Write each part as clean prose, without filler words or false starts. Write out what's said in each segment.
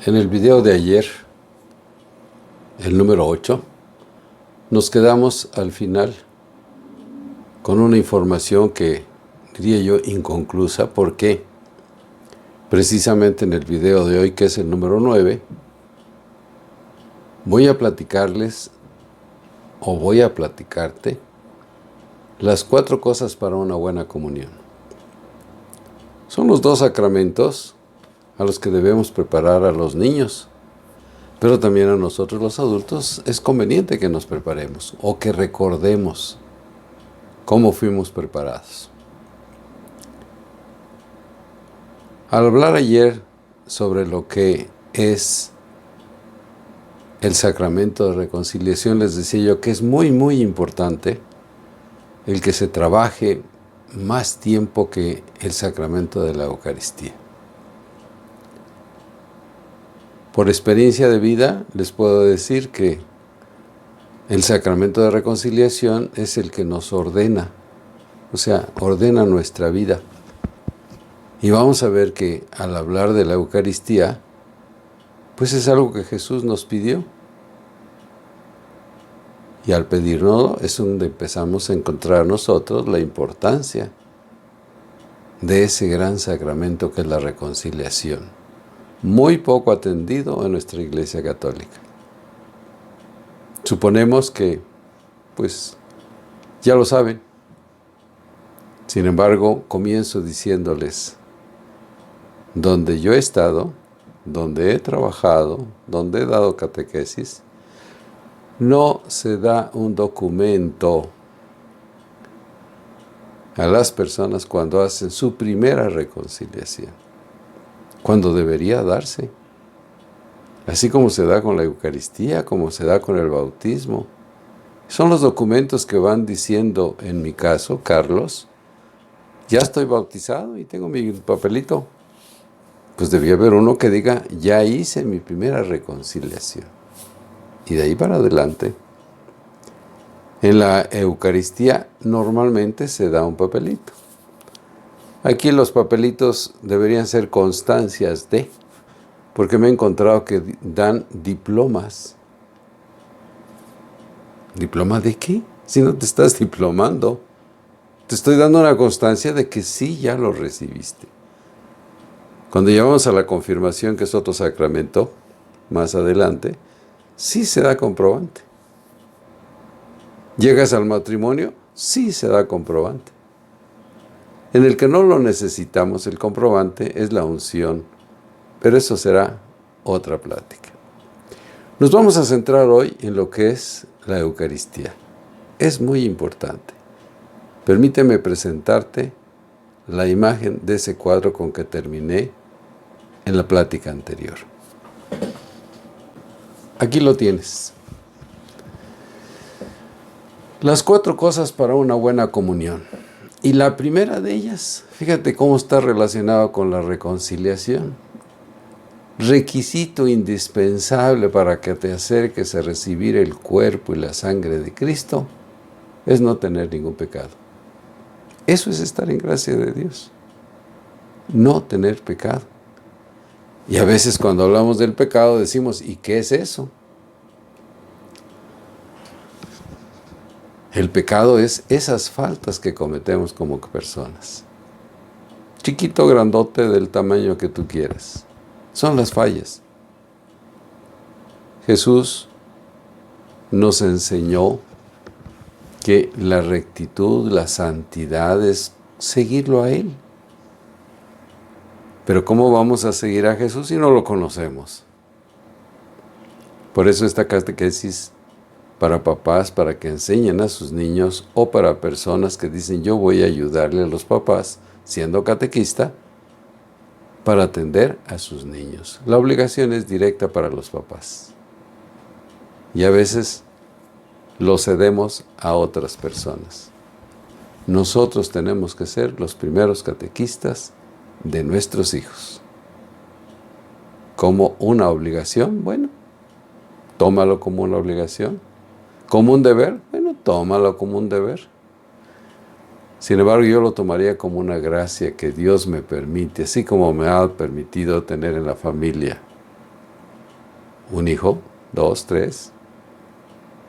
En el video de ayer, el número 8, nos quedamos al final con una información que diría yo inconclusa, porque precisamente en el video de hoy, que es el número 9, voy a platicarles o voy a platicarte las 4 cosas para una buena comunión. Son los 2 sacramentos a los que debemos preparar a los niños, pero también a nosotros los adultos es conveniente que nos preparemos o que recordemos cómo fuimos preparados. Al hablar ayer sobre lo que es el sacramento de reconciliación, les decía yo que es muy importante el que se trabaje más tiempo que el sacramento de la Eucaristía. Por experiencia de vida les puedo decir que el sacramento de reconciliación es el que nos ordena, o sea, ordena nuestra vida. Y vamos a ver que al hablar de la Eucaristía, pues es algo que Jesús nos pidió. Y al pedirnos es donde empezamos a encontrar nosotros la importancia de ese gran sacramento que es la reconciliación. Muy poco atendido en nuestra Iglesia Católica. Suponemos que, pues, ya lo saben. Sin embargo, comienzo diciéndoles, donde yo he estado, donde he trabajado, donde he dado catequesis, no se da un documento a las personas cuando hacen su primera reconciliación, cuando debería darse, así como se da con la Eucaristía, como se da con el bautismo. Son los documentos que van diciendo, en mi caso, Carlos, ya estoy bautizado y tengo mi papelito. Pues debía haber uno que diga, ya hice mi primera reconciliación. Y de ahí para adelante. En la Eucaristía normalmente se da un papelito. Aquí los papelitos deberían ser constancias de, porque me he encontrado que dan diplomas. ¿Diploma de qué? Si no te estás diplomando. Te estoy dando una constancia de que sí ya lo recibiste. Cuando llegamos a la confirmación, que es otro sacramento, más adelante, sí se da comprobante. Llegas al matrimonio, sí se da comprobante. En el que no lo necesitamos, el comprobante, es la unción. Pero eso será otra plática. Nos vamos a centrar hoy en lo que es la Eucaristía. Es muy importante. Permíteme presentarte la imagen de ese cuadro con que terminé en la plática anterior. Aquí lo tienes. Las 4 cosas para una buena comunión. Y la primera de ellas, fíjate cómo está relacionado con la reconciliación. Requisito indispensable para que te acerques a recibir el cuerpo y la sangre de Cristo es no tener ningún pecado. Eso es estar en gracia de Dios. No tener pecado. Y a veces cuando hablamos del pecado decimos, ¿y qué es eso? El pecado es esas faltas que cometemos como personas. Chiquito, grandote, del tamaño que tú quieras. Son las fallas. Jesús nos enseñó que la rectitud, la santidad es seguirlo a Él. Pero ¿cómo vamos a seguir a Jesús si no lo conocemos? Por eso esta catequesis para papás, para que enseñen a sus niños, o para personas que dicen, yo voy a ayudarle a los papás, siendo catequista, para atender a sus niños. La obligación es directa para los papás. Y a veces lo cedemos a otras personas. Nosotros tenemos que ser los primeros catequistas de nuestros hijos. ¿Como una obligación? Bueno, tómalo como una obligación. ¿Como un deber? Bueno, tómalo como un deber. Sin embargo, yo lo tomaría como una gracia que Dios me permite, así como me ha permitido tener en la familia un hijo, 2, 3,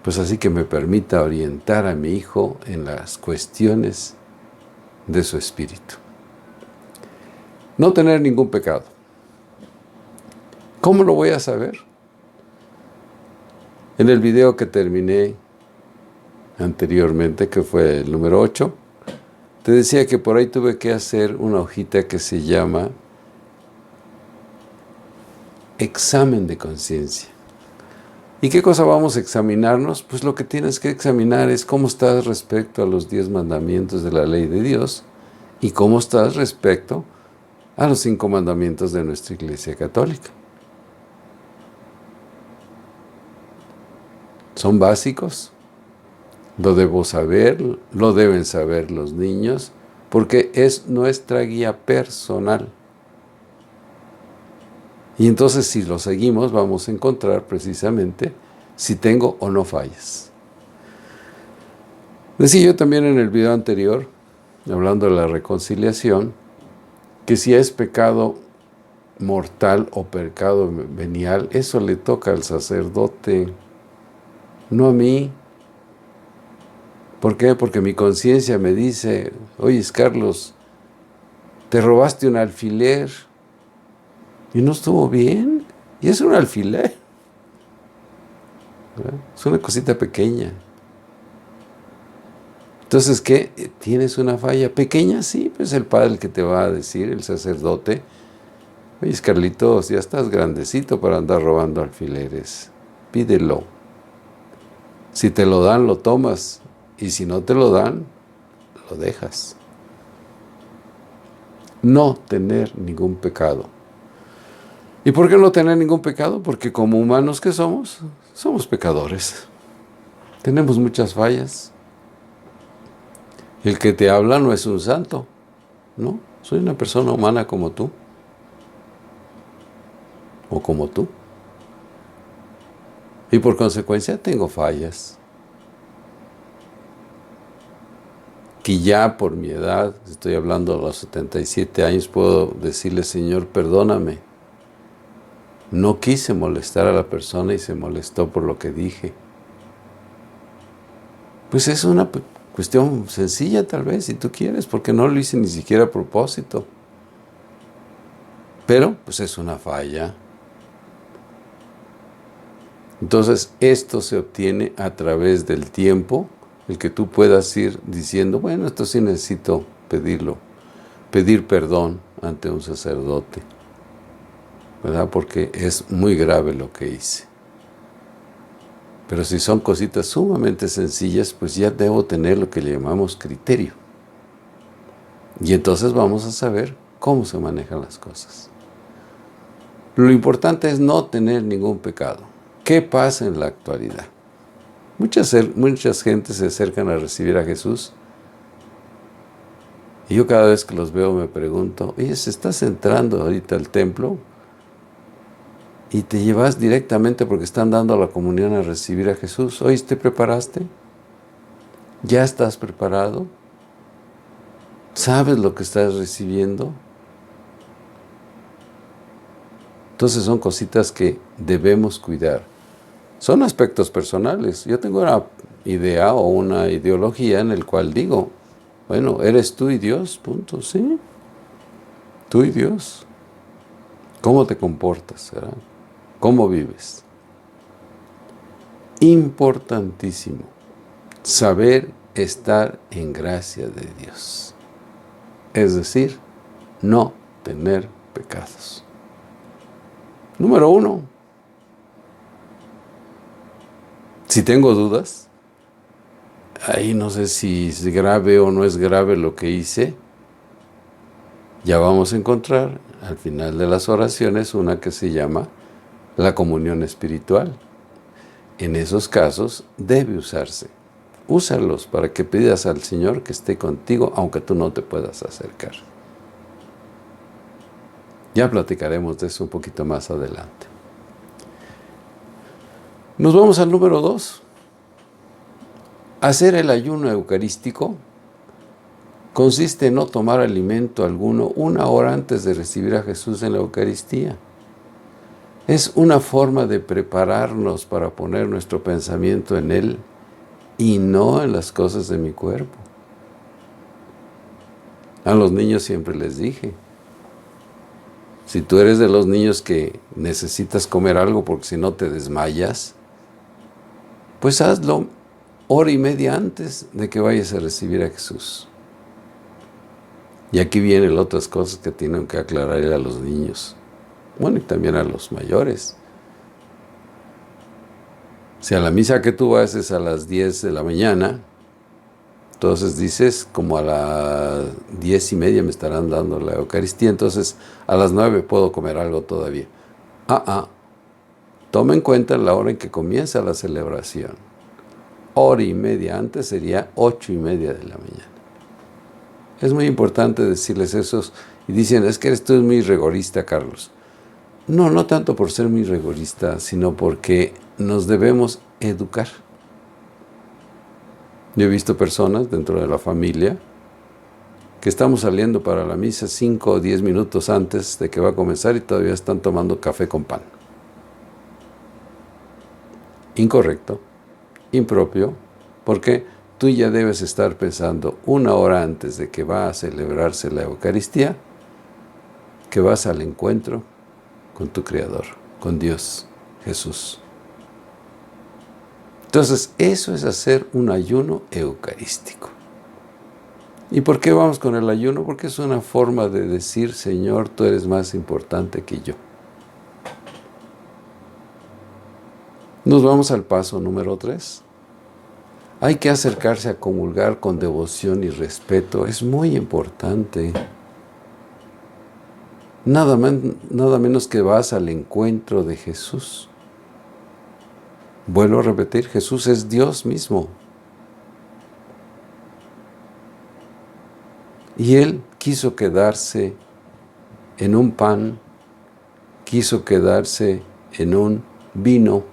pues así que me permita orientar a mi hijo en las cuestiones de su espíritu. No tener ningún pecado. ¿Cómo lo voy a saber? En el video que terminé anteriormente, que fue el número 8, te decía que por ahí tuve que hacer una hojita que se llama examen de conciencia. ¿Y qué cosa vamos a examinarnos? Pues lo que tienes que examinar es cómo estás respecto a los 10 mandamientos de la ley de Dios y cómo estás respecto a los 5 mandamientos de nuestra Iglesia Católica. Son básicos, lo debo saber, lo deben saber los niños, porque es nuestra guía personal. Y entonces si lo seguimos vamos a encontrar precisamente si tengo o no fallas. Decía yo también en el video anterior, hablando de la reconciliación, que si es pecado mortal o pecado venial, eso le toca al sacerdote, no a mí. ¿Por qué? Porque mi conciencia me dice, oye, Carlos, te robaste un alfiler y no estuvo bien, y es un alfiler, ¿verdad? Es una cosita pequeña. Entonces, ¿qué? ¿Tienes una falla pequeña? Sí, pues el padre el que te va a decir, el sacerdote, oye, Carlitos, ya estás grandecito para andar robando alfileres, pídelo. Si te lo dan, lo tomas, y si no te lo dan, lo dejas. No tener ningún pecado. ¿Y por qué no tener ningún pecado? Porque como humanos que somos pecadores. Tenemos muchas fallas. El que te habla no es un santo, ¿no? Soy una persona humana como tú. O como tú. Y por consecuencia tengo fallas. Que ya por mi edad, estoy hablando de los 77 años, puedo decirle, Señor, perdóname. No quise molestar a la persona y se molestó por lo que dije. Pues es una cuestión sencilla tal vez, si tú quieres, porque no lo hice ni siquiera a propósito. Pero, pues es una falla. Entonces, esto se obtiene a través del tiempo, el que tú puedas ir diciendo, bueno, esto sí necesito pedirlo, pedir perdón ante un sacerdote, ¿verdad? Porque es muy grave lo que hice. Pero si son cositas sumamente sencillas, pues ya debo tener lo que le llamamos criterio. Y entonces vamos a saber cómo se manejan las cosas. Lo importante es no tener ningún pecado. ¿Qué pasa en la actualidad? Muchas gentes se acercan a recibir a Jesús. Y yo cada vez que los veo me pregunto, oye, ¿estás entrando ahorita al templo? Y te llevas directamente porque están dando la comunión a recibir a Jesús. Oye, ¿te preparaste? ¿Ya estás preparado? ¿Sabes lo que estás recibiendo? Entonces son cositas que debemos cuidar. Son aspectos personales. Yo tengo una idea o una ideología en el cual digo, bueno, eres tú y Dios, punto, ¿sí? Tú y Dios. ¿Cómo te comportas, verdad? ¿Cómo vives? Importantísimo. Saber estar en gracia de Dios. Es decir, no tener pecados. Número 1. Si tengo dudas, ahí no sé si es grave o no es grave lo que hice, ya vamos a encontrar al final de las oraciones una que se llama la comunión espiritual. En esos casos debe usarse. Úsalos para que pidas al Señor que esté contigo, aunque tú no te puedas acercar. Ya platicaremos de eso un poquito más adelante. Nos vamos al número 2. Hacer el ayuno eucarístico consiste en no tomar alimento alguno 1 hora antes de recibir a Jesús en la Eucaristía. Es una forma de prepararnos para poner nuestro pensamiento en Él y no en las cosas de mi cuerpo. A los niños siempre les dije, si tú eres de los niños que necesitas comer algo porque si no te desmayas, pues hazlo hora y media antes de que vayas a recibir a Jesús. Y aquí vienen otras cosas que tienen que aclararle a los niños. Bueno, y también a los mayores. Si a la misa que tú vas es a las 10 de la mañana, entonces dices, como a las 10:30 me estarán dando la Eucaristía, entonces a las 9 puedo comer algo todavía. Toma en cuenta la hora en que comienza la celebración. Hora y media antes sería 8:30 de la mañana. Es muy importante decirles eso. Y dicen, es que tú eres muy rigorista, Carlos. No, no tanto por ser muy rigorista, sino porque nos debemos educar. Yo he visto personas dentro de la familia que estamos saliendo para la misa 5 o 10 minutos antes de que va a comenzar y todavía están tomando café con pan. Incorrecto, impropio, porque tú ya debes estar pensando 1 hora antes de que va a celebrarse la Eucaristía, que vas al encuentro con tu Creador, con Dios, Jesús. Entonces, eso es hacer un ayuno eucarístico. ¿Y por qué vamos con el ayuno? Porque es una forma de decir, Señor, tú eres más importante que yo. Nos vamos al paso número 3. Hay que acercarse a comulgar con devoción y respeto. Es muy importante. Nada menos que vas al encuentro de Jesús. Vuelvo a repetir, Jesús es Dios mismo. Y Él quiso quedarse en un pan, quiso quedarse en un vino.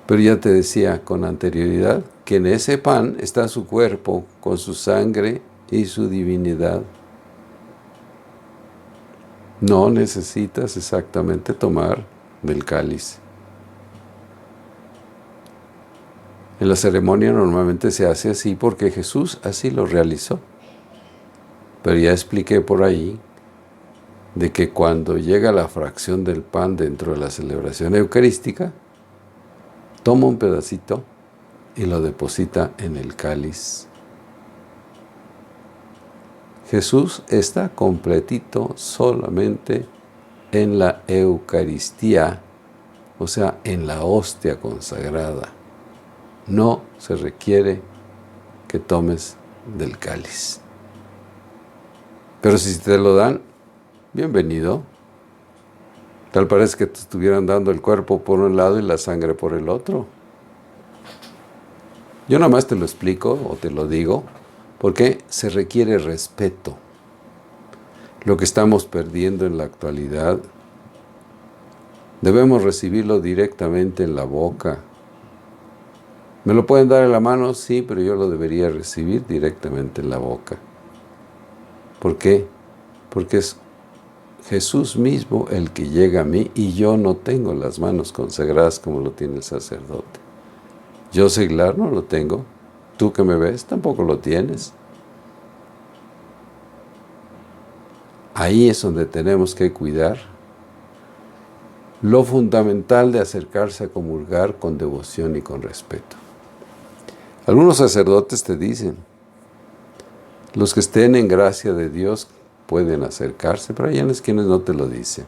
Pero ya te decía con anterioridad que en ese pan está su cuerpo con su sangre y su divinidad. No necesitas exactamente tomar del cáliz. En la ceremonia normalmente se hace así porque Jesús así lo realizó. Pero ya expliqué por ahí de que cuando llega la fracción del pan dentro de la celebración eucarística, toma un pedacito y lo deposita en el cáliz. Jesús está completito solamente en la Eucaristía, o sea, en la hostia consagrada. No se requiere que tomes del cáliz. Pero si te lo dan, bienvenido. Tal parece que te estuvieran dando el cuerpo por un lado y la sangre por el otro. Yo nada más te lo explico o te lo digo porque se requiere respeto. Lo que estamos perdiendo en la actualidad, debemos recibirlo directamente en la boca. ¿Me lo pueden dar en la mano? Sí, pero yo lo debería recibir directamente en la boca. ¿Por qué? Porque es Jesús mismo el que llega a mí y yo no tengo las manos consagradas como lo tiene el sacerdote. Yo, seglar, no lo tengo. Tú que me ves, tampoco lo tienes. Ahí es donde tenemos que cuidar lo fundamental de acercarse a comulgar con devoción y con respeto. Algunos sacerdotes te dicen, los que estén en gracia de Dios pueden acercarse, pero hay quienes no te lo dicen.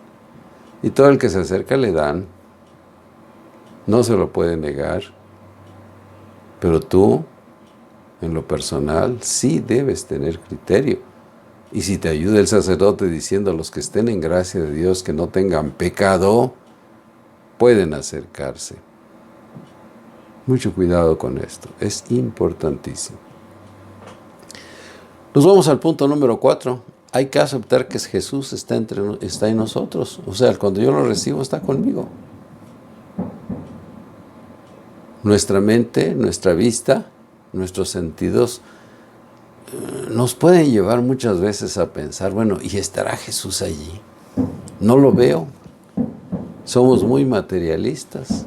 Y todo el que se acerca le dan, no se lo puede negar, pero tú, en lo personal, sí debes tener criterio. Y si te ayuda el sacerdote diciendo a los que estén en gracia de Dios que no tengan pecado, pueden acercarse. Mucho cuidado con esto, es importantísimo. Nos vamos al punto número 4. Hay que aceptar que Jesús está en nosotros. O sea, cuando yo lo recibo, está conmigo. Nuestra mente, nuestra vista, nuestros sentidos nos pueden llevar muchas veces a pensar, bueno, ¿y estará Jesús allí? No lo veo, Somos muy materialistas.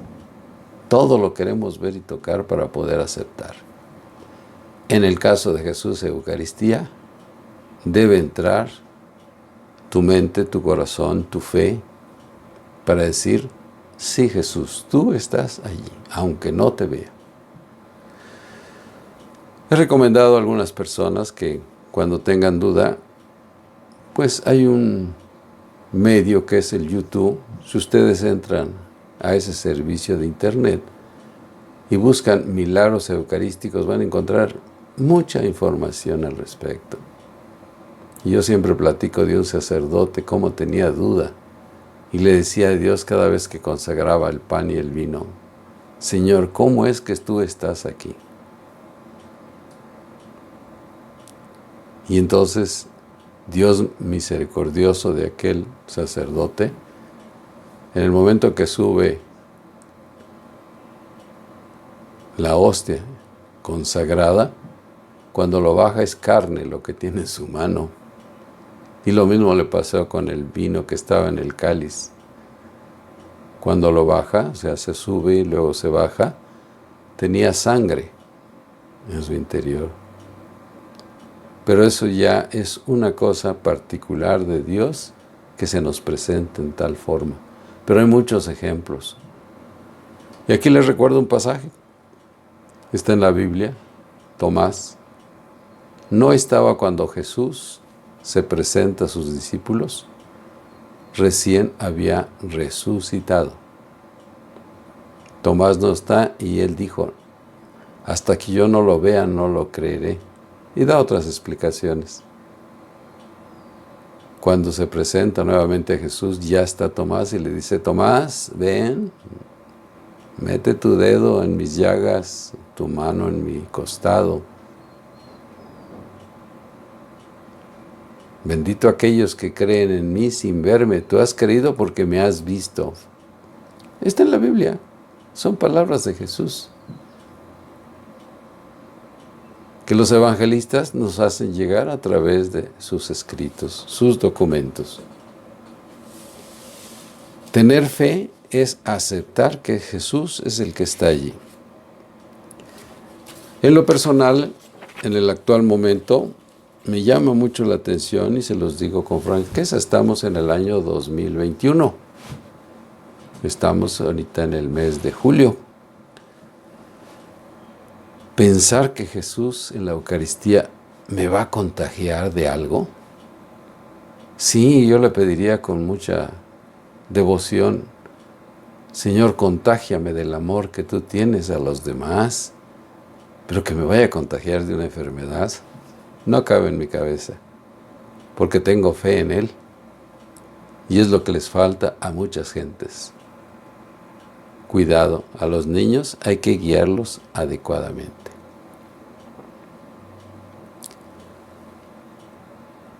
Todo lo queremos ver y tocar para poder aceptar. En el caso de Jesús, Eucaristía, debe entrar tu mente, tu corazón, tu fe, para decir, sí, Jesús, tú estás allí, aunque no te vea. He recomendado a algunas personas que cuando tengan duda, pues hay un medio que es el YouTube. Si ustedes entran a ese servicio de internet y buscan milagros eucarísticos, van a encontrar mucha información al respecto. Y yo siempre platico de un sacerdote cómo tenía duda y le decía a Dios cada vez que consagraba el pan y el vino, Señor, ¿cómo es que tú estás aquí? Y entonces Dios misericordioso de aquel sacerdote, en el momento que sube la hostia consagrada, cuando lo baja es carne lo que tiene en su mano. Y lo mismo le pasó con el vino que estaba en el cáliz. Cuando lo baja, o sea, se sube y luego se baja, tenía sangre en su interior. Pero eso ya es una cosa particular de Dios que se nos presenta en tal forma. Pero hay muchos ejemplos. Y aquí les recuerdo un pasaje. Está en la Biblia. Tomás no estaba cuando Jesús se presenta a sus discípulos. Recién había resucitado. Tomás no está y él dijo, hasta que yo no lo vea, no lo creeré. Y da otras explicaciones. Cuando se presenta nuevamente a Jesús, ya está Tomás y le dice, Tomás, ven, mete tu dedo en mis llagas, tu mano en mi costado. Bendito aquellos que creen en mí sin verme. Tú has creído porque me has visto. Está en la Biblia. Son palabras de Jesús, que los evangelistas nos hacen llegar a través de sus escritos, sus documentos. Tener fe es aceptar que Jesús es el que está allí. En lo personal, en el actual momento, me llama mucho la atención y se los digo con franqueza, estamos en el año 2021. Estamos ahorita en el mes de julio. Pensar que Jesús en la Eucaristía me va a contagiar de algo. Sí, yo le pediría con mucha devoción, Señor, contágiame del amor que tú tienes a los demás, pero que me vaya a contagiar de una enfermedad, no cabe en mi cabeza, porque tengo fe en Él, y es lo que les falta a muchas gentes. Cuidado, a los niños hay que guiarlos adecuadamente.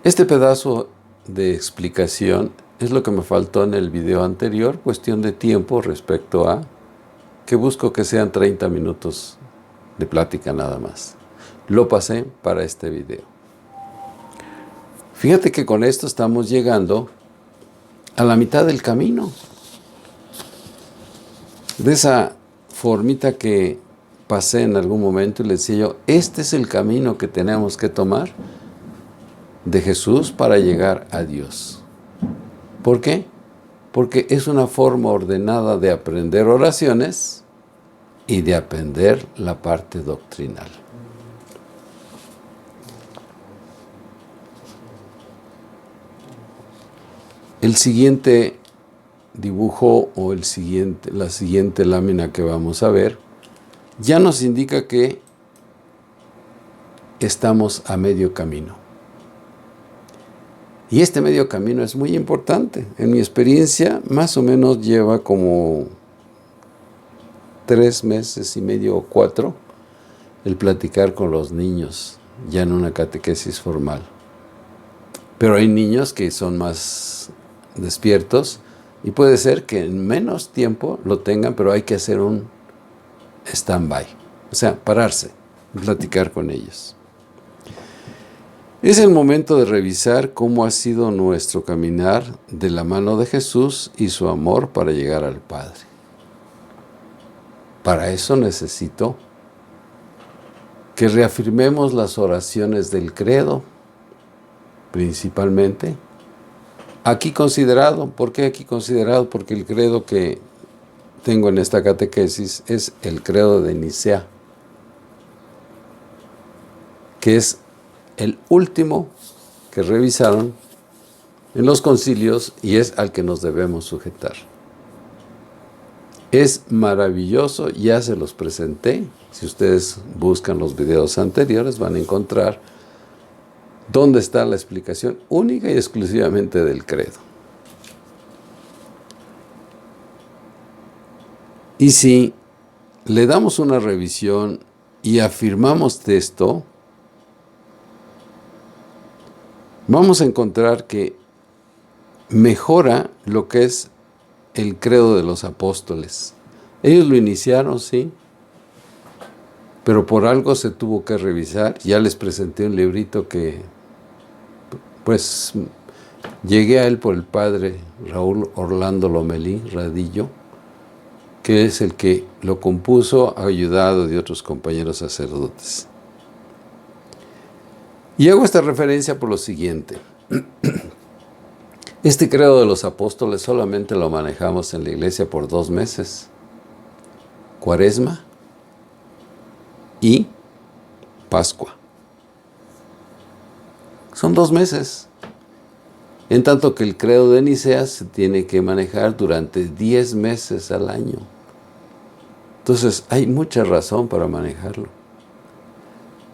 Este pedazo de explicación es lo que me faltó en el video anterior, cuestión de tiempo respecto a que busco que sean 30 minutos de plática nada más. Lo pasé para este video. Fíjate que con esto estamos llegando a la mitad del camino. De esa formita que pasé en algún momento y le decía yo, este es el camino que tenemos que tomar de Jesús para llegar a Dios. ¿Por qué? Porque es una forma ordenada de aprender oraciones y de aprender la parte doctrinal. El siguiente dibujo o la siguiente lámina que vamos a ver ya nos indica que estamos a medio camino. Y este medio camino es muy importante. En mi experiencia, más o menos lleva como 3 meses y medio o 4 el platicar con los niños, ya en una catequesis formal. Pero hay niños que son más despiertos y puede ser que en menos tiempo lo tengan, pero hay que hacer un stand-by. O sea, pararse y platicar con ellos. Es el momento de revisar cómo ha sido nuestro caminar de la mano de Jesús y su amor para llegar al Padre. Para eso necesito que reafirmemos las oraciones del credo, principalmente. Aquí considerado, ¿por qué aquí considerado? Porque el credo que tengo en esta catequesis es el credo de Nicea, que es el último que revisaron en los concilios y es al que nos debemos sujetar. Es maravilloso, ya se los presenté. Si ustedes buscan los videos anteriores van a encontrar dónde está la explicación única y exclusivamente del credo. Y si le damos una revisión y afirmamos esto, vamos a encontrar que mejora lo que es el credo de los apóstoles. Ellos lo iniciaron, sí, pero por algo se tuvo que revisar. Ya les presenté un librito que, pues, llegué a él por el padre Raúl Orlando Lomelí Radillo, que es el que lo compuso, ayudado de otros compañeros sacerdotes. Y hago esta referencia por lo siguiente. Este credo de los apóstoles solamente lo manejamos en la iglesia por 2 meses. Cuaresma y Pascua. Son 2 meses. En tanto que el credo de Nicea se tiene que manejar durante 10 meses al año. Entonces hay mucha razón para manejarlo.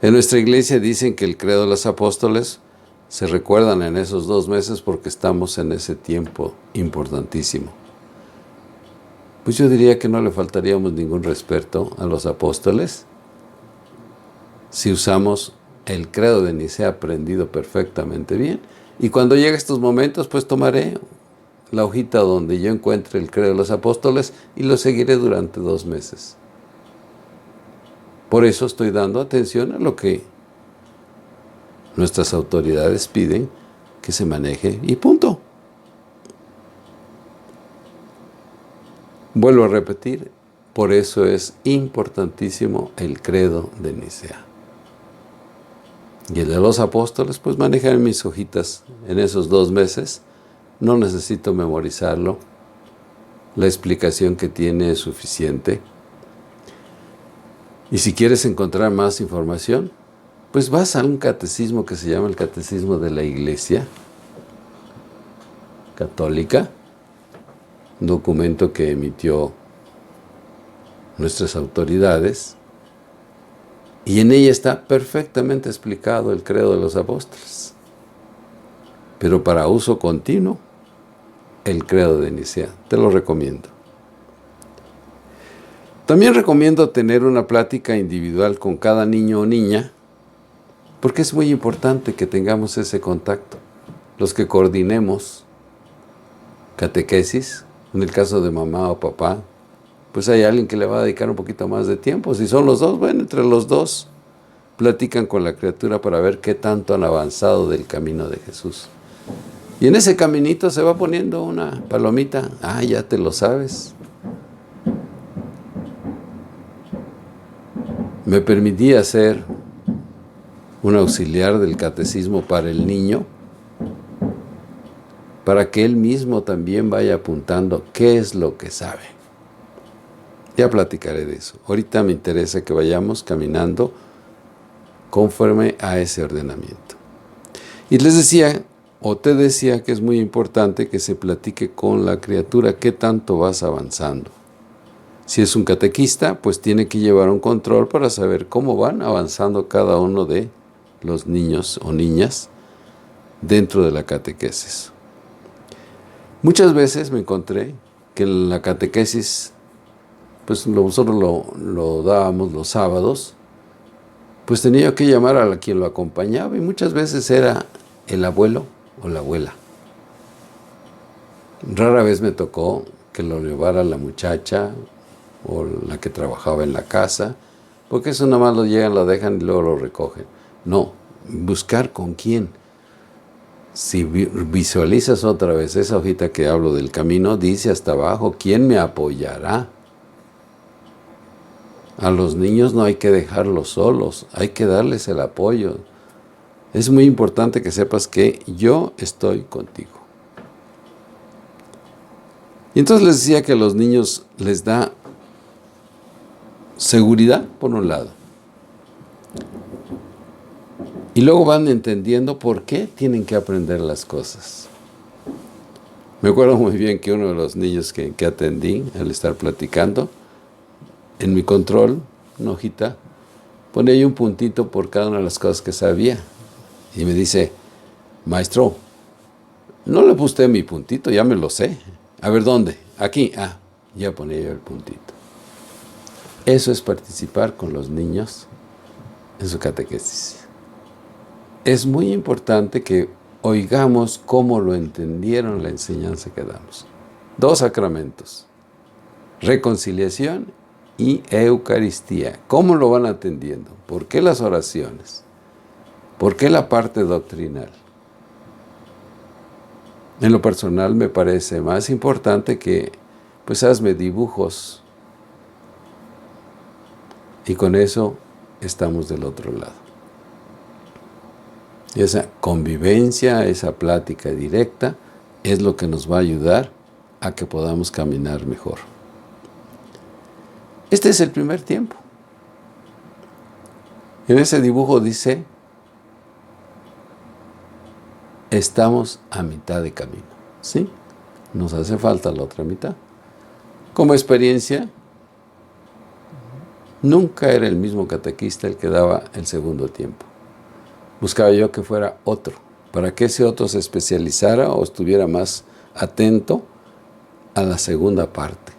En nuestra iglesia dicen que el credo de los apóstoles se recuerdan en esos 2 meses porque estamos en ese tiempo importantísimo. Pues yo diría que no le faltaríamos ningún respeto a los apóstoles si usamos el credo de Nicea aprendido perfectamente bien. Y cuando llegue estos momentos, pues tomaré la hojita donde yo encuentre el credo de los apóstoles y lo seguiré durante 2 meses. Por eso estoy dando atención a lo que nuestras autoridades piden que se maneje y punto. Vuelvo a repetir, por eso es importantísimo el credo de Nicea. Y el de los apóstoles, pues manejar mis hojitas en esos 2 meses. No necesito memorizarlo. La explicación que tiene es suficiente. Y si quieres encontrar más información, pues vas a un catecismo que se llama el Catecismo de la Iglesia Católica, un documento que emitió nuestras autoridades, y en ella está perfectamente explicado el credo de los apóstoles. Pero para uso continuo, el credo de Nicea. Te lo recomiendo. También recomiendo tener una plática individual con cada niño o niña, porque es muy importante que tengamos ese contacto. Los que coordinemos catequesis, en el caso de mamá o papá, pues hay alguien que le va a dedicar un poquito más de tiempo. Si son los dos, bueno, entre los dos platican con la criatura para ver qué tanto han avanzado del camino de Jesús. Y en ese caminito se va poniendo una palomita. Ah, ya te lo sabes. Me permití hacer un auxiliar del catecismo para el niño, para que él mismo también vaya apuntando qué es lo que sabe. Ya platicaré de eso. Ahorita me interesa que vayamos caminando conforme a ese ordenamiento. Y les decía, o te decía, que es muy importante que se platique con la criatura qué tanto vas avanzando. Si es un catequista, pues tiene que llevar un control para saber cómo van avanzando cada uno de los niños o niñas dentro de la catequesis. Muchas veces me encontré que en la catequesis, pues nosotros lo dábamos los sábados, pues tenía que llamar a quien lo acompañaba y muchas veces era el abuelo o la abuela. Rara vez me tocó que lo llevara la muchacha o la que trabajaba en la casa, porque eso nada más lo llegan, lo dejan y luego lo recogen. No, buscar con quién. Si visualizas otra vez esa hojita que hablo del camino, dice hasta abajo, ¿quién me apoyará? A los niños no hay que dejarlos solos, hay que darles el apoyo. Es muy importante que sepas que yo estoy contigo. Y entonces les decía que a los niños les da seguridad, por un lado. Y luego van entendiendo por qué tienen que aprender las cosas. Me acuerdo muy bien que uno de los niños que atendí, al estar platicando, en mi control, una hojita, ponía ahí un puntito por cada una de las cosas que sabía. Y me dice, maestro, no le puse mi puntito, ya me lo sé. A ver, ¿dónde? Aquí. Ah, ya ponía yo el puntito. Eso es participar con los niños en su catequesis. Es muy importante que oigamos cómo lo entendieron la enseñanza que damos. 2 sacramentos, reconciliación y Eucaristía. ¿Cómo lo van atendiendo? ¿Por qué las oraciones? ¿Por qué la parte doctrinal? En lo personal me parece más importante que, pues hazme dibujos y con eso estamos del otro lado. Esa convivencia, esa plática directa es lo que nos va a ayudar a que podamos caminar mejor. Este es el primer tiempo. En ese dibujo dice, estamos a mitad de camino. ¿Sí? Nos hace falta la otra mitad. Como experiencia, nunca era el mismo catequista el que daba el segundo tiempo. Buscaba yo que fuera otro, para que ese otro se especializara o estuviera más atento a la segunda parte.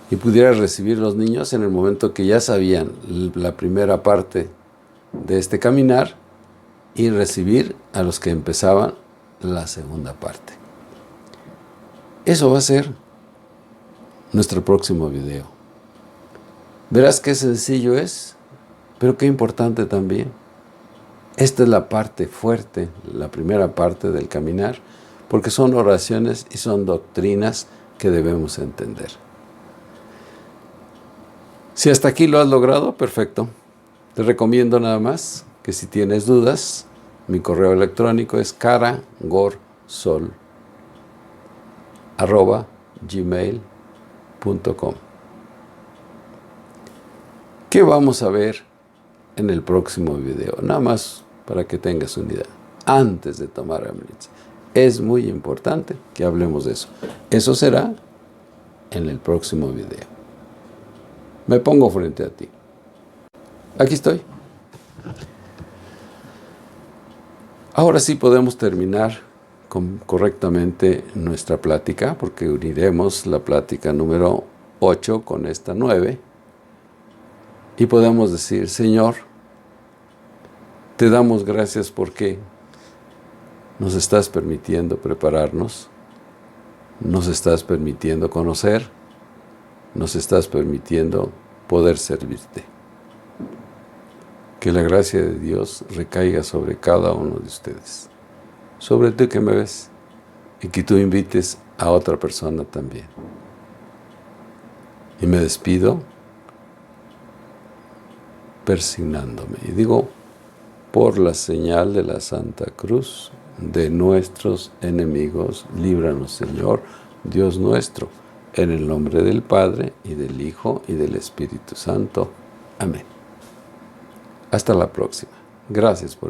Y pudiera recibir los niños en el momento que ya sabían la primera parte de este caminar y recibir a los que empezaban la segunda parte. Eso va a ser nuestro próximo video. Verás qué sencillo es, pero qué importante también. Esta es la parte fuerte, la primera parte del caminar, porque son oraciones y son doctrinas que debemos entender. Si hasta aquí lo has logrado, perfecto. Te recomiendo nada más que si tienes dudas, mi correo electrónico es caragorsol@gmail.com. ¿Qué vamos a ver en el próximo video? Nada más para que tengas una idea. Antes de tomar Amritz, es muy importante que hablemos de eso. Eso será en el próximo video. Me pongo frente a ti. Aquí estoy. Ahora sí podemos terminar correctamente nuestra plática, porque uniremos la plática número 8 con esta 9. Y podemos decir, Señor, te damos gracias porque nos estás permitiendo prepararnos, nos estás permitiendo conocer, nos estás permitiendo poder servirte. Que la gracia de Dios recaiga sobre cada uno de ustedes, sobre ti que me ves, y que tú invites a otra persona también. Y me despido persignándome. Y digo, por la señal de la Santa Cruz de nuestros enemigos, líbranos, Señor, Dios nuestro, en el nombre del Padre, y del Hijo, y del Espíritu Santo. Amén. Hasta la próxima. Gracias por